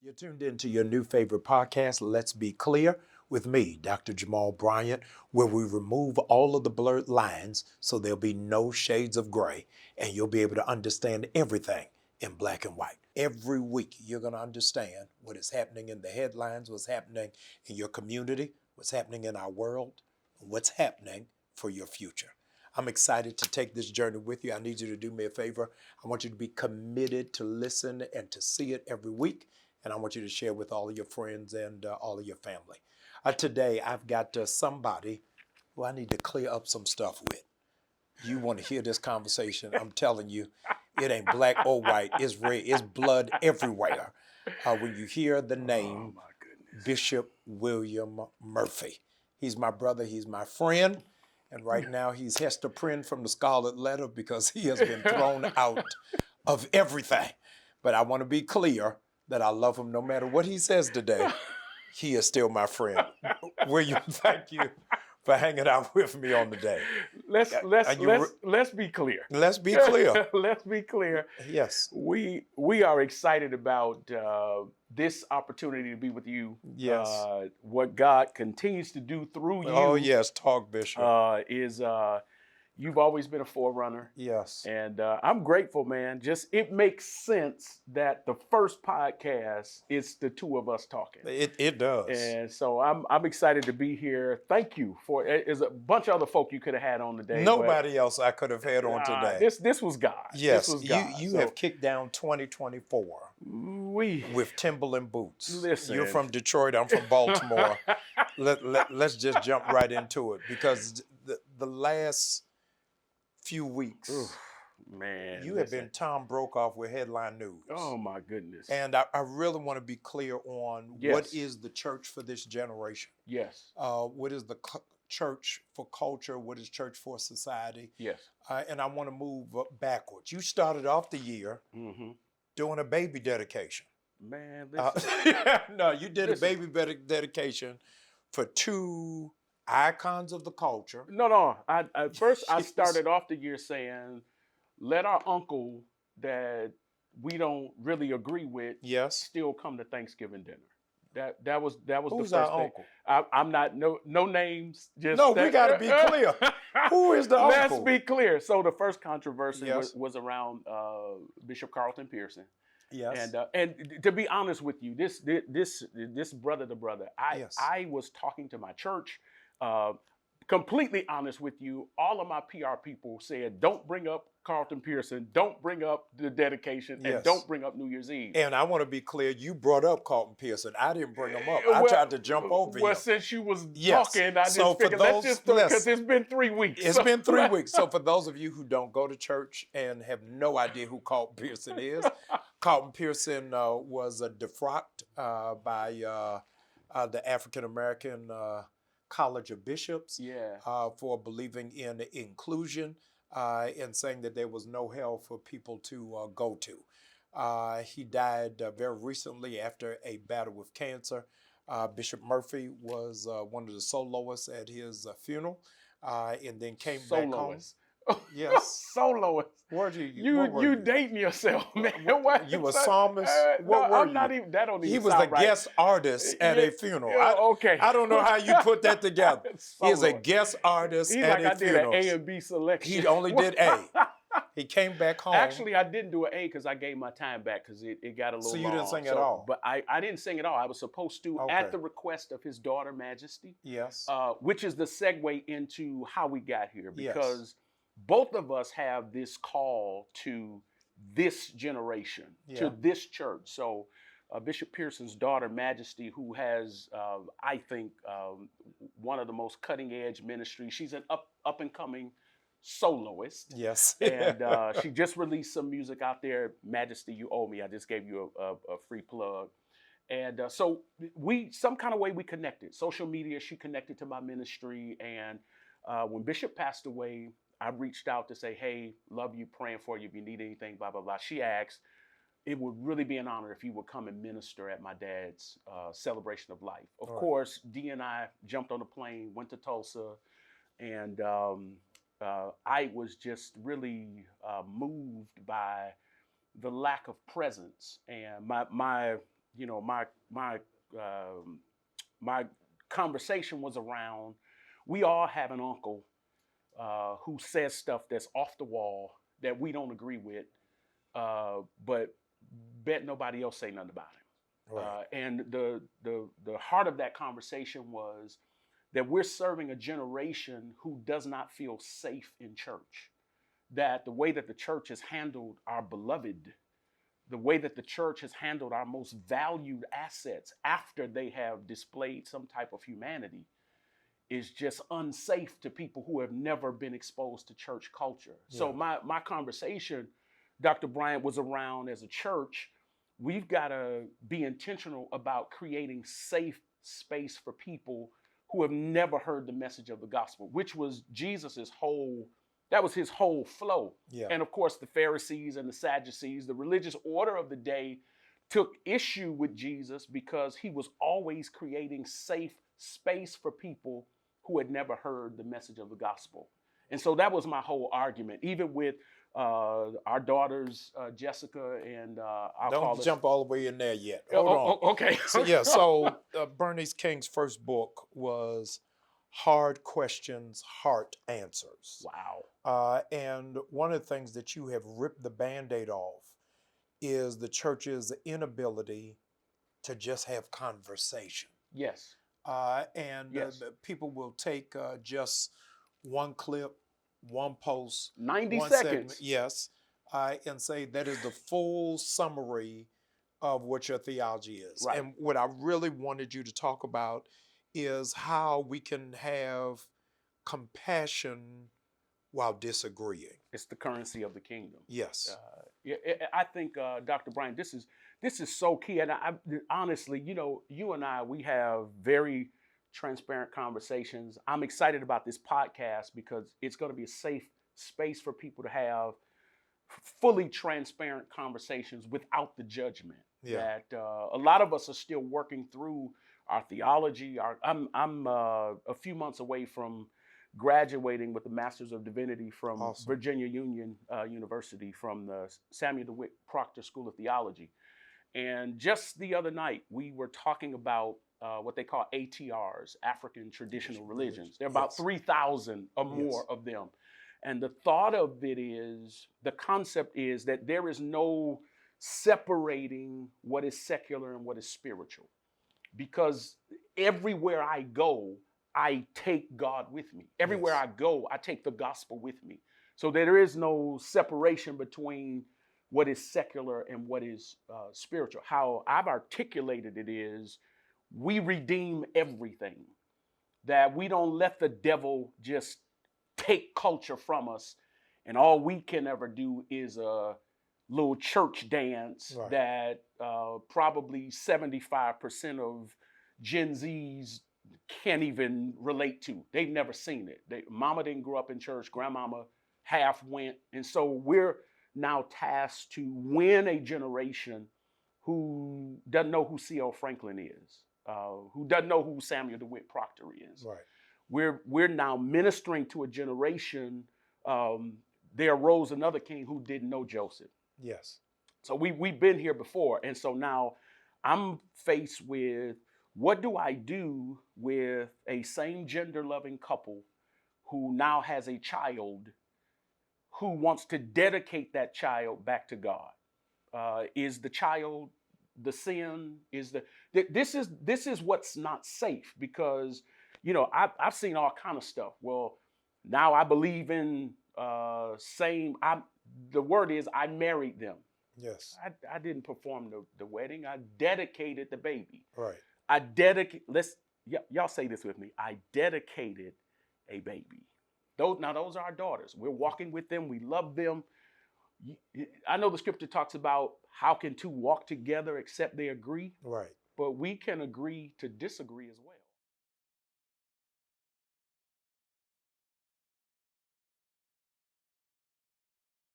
You're tuned into your new favorite podcast, Let's Be Clear, with me, Dr. Jamal Bryant, where we remove all of the blurred lines so there'll be no shades of gray and you'll be able to understand everything in black and white. Every week, you're going to understand what is happening in the headlines, what's happening in your community, what's happening in our world, and what's happening for your future. I'm excited to take this journey with you. I need you to do me a favor. I want you to be committed to listen and to see it every week. And I want you to share with all of your friends and all of your family. Today, I've got somebody who I need to clear up some stuff with. You want to hear this conversation? I'm telling you, it ain't black or white. It's red. It's blood everywhere. When you hear the name Bishop William Murphy. He's my brother. He's my friend. And right now, he's Hester Prynne from the Scarlet Letter because he has been thrown out of everything. But I want to be clear that I love him no matter what he says today. He is still my friend. William, thank you for hanging out with me on the day. Let's be clear. Let's be clear. Let's be clear. Yes. We are excited about this opportunity to be with you. Yes. What God continues to do through you. Oh yes, talk, Bishop. Is you've always been a forerunner. Yes. And I'm grateful, man. Just it makes sense that the first podcast is the two of us talking. It does. And so I'm excited to be here. Thank you for there's a bunch of other folk you could have had on today. Nobody else I could have had on today. This was God. Yes. This was God. You have kicked down 2024 with Timberland boots. Listen. You're from Detroit. I'm from Baltimore. Let's just jump right into it because the last few weeks, man, you have been Tom Brokaw with Headline News. Oh my goodness! And I really want to be clear on what is the church for this generation. Yes. What is the church for culture? What is church for society? Yes. And I want to move backwards. You started off the year doing a baby dedication. Man, listen. No, you did a baby dedication for two icons of the culture. No. First, I started off the year saying, let our uncle that we don't really agree with still come to Thanksgiving dinner. That was Who's the first our thing. uncle? I'm not no names. Just no, we got to be clear. Who is the uncle? Let's be clear. So the first controversy was around Bishop Carlton Pearson. Yes. And to be honest with you, this brother to brother, I was talking to my church. Completely honest with you, all of my PR people said, don't bring up Carlton Pearson, don't bring up the dedication, and don't bring up New Year's Eve. And I want to be clear, you brought up Carlton Pearson. I didn't bring him up. I tried to jump over Well, him. since you was talking, I just figured, because it's been 3 weeks. It's been 3 weeks. So for those of you who don't go to church and have no idea who Carlton Pearson is, Carlton Pearson was defrocked by the African American College of Bishops for believing in inclusion and saying that there was no hell for people to go to. He died very recently after a battle with cancer. Bishop Murphy was one of the soloists at his funeral and then came back home. Yes. Soloist. You dating yourself, man. You a psalmist? I'm not even. That don't even. He was the guest artist at a funeral. Okay. I don't know how you put that together. He is a guest artist at a funeral. I did an A and B selection. He only did A. He came back home. Actually, I didn't do an A because I gave my time back because it got a little. So you long. didn't sing at all. But I didn't sing at all. I was supposed to at the request of his daughter Majesty. Yes. Which is the segue into how we got here because. Both of us have this call to this generation, to this church. So Bishop Pearson's daughter, Majesty, who has, I think, one of the most cutting edge ministries. She's an up and coming soloist. Yes. And she just released some music out there. Majesty, you owe me. I just gave you a free plug. And so some kind of way we connected. Social media, she connected to my ministry. And when Bishop passed away, I reached out to say, hey, love you, praying for you, if you need anything, blah, blah, blah. She asked, it would really be an honor if you would come and minister at my dad's celebration of life. Of course, Dee and I jumped on a plane, went to Tulsa, and I was just really moved by the lack of presence. And my you know, my conversation was around, we all have an uncle who says stuff that's off the wall that we don't agree with, but bet nobody else say nothing about him. Right. And the heart of that conversation was that we're serving a generation who does not feel safe in church. That the way that the church has handled our beloved, the way that the church has handled our most valued assets after they have displayed some type of humanity is just unsafe to people who have never been exposed to church culture. Yeah. So my conversation, Dr. Bryant, was around, as a church, we've got to be intentional about creating safe space for people who have never heard the message of the gospel, which was Jesus's whole, that was his whole flow. Yeah. And of course, the Pharisees and the Sadducees, the religious order of the day, took issue with Jesus because he was always creating safe space for people who had never heard the message of the gospel. And so that was my whole argument, even with our daughters, Jessica and I'll Don't call jump all the way in there yet. Hold on. Okay. So Bernice King's first book was Hard Questions, Heart Answers. Wow. And one of the things that you have ripped the Band-Aid off is the church's inability to just have conversation. Yes. And yes. People will take just one clip, one post, 90 one seconds. segment, yes, and say that is the full summary of what your theology is. Right. And what I really wanted you to talk about is how we can have compassion while disagreeing. It's the currency of the kingdom. Yes. I think, Dr. Bryant, this is so key. And I honestly, you know, you and I, we have very transparent conversations. I'm excited about this podcast because it's going to be a safe space for people to have fully transparent conversations without the judgment. Yeah. That a lot of us are still working through our theology. I'm a few months away from graduating with the Master's of Divinity from Awesome. Virginia Union University, from the Samuel DeWitt Proctor School of Theology. And just the other night, we were talking about what they call ATRs, African Traditional Religions. There are about 3,000 or more of them. And the thought of it is, the concept is that there is no separating what is secular and what is spiritual. Because everywhere I go, I take God with me. Everywhere I go, I take the gospel with me. So there is no separation between what is secular and what is spiritual. How I've articulated it is, we redeem everything. That we don't let the devil just take culture from us, and all we can ever do is a little church dance that probably 75% of Gen Zs can't even relate to. They've never seen it. Mama didn't grow up in church, grandmama half went. And so we're now tasked to win a generation who doesn't know who C.L. Franklin is, who doesn't know who Samuel DeWitt Proctor is. Right. We're now ministering to a generation. There arose another king who didn't know Joseph. Yes. So we've been here before. And so now I'm faced with, what do I do with a same gender loving couple who now has a child who wants to dedicate that child back to God? Is the child the sin? This is what's not safe, because, you know, I've seen all kind of stuff. Well, now I believe in the word is, I married them. Yes. I didn't perform the wedding. I dedicated the baby. Right. Y'all say this with me. I dedicated a baby. Those are our daughters. We're walking with them. We love them. I know the scripture talks about how can two walk together except they agree. Right. But we can agree to disagree as well.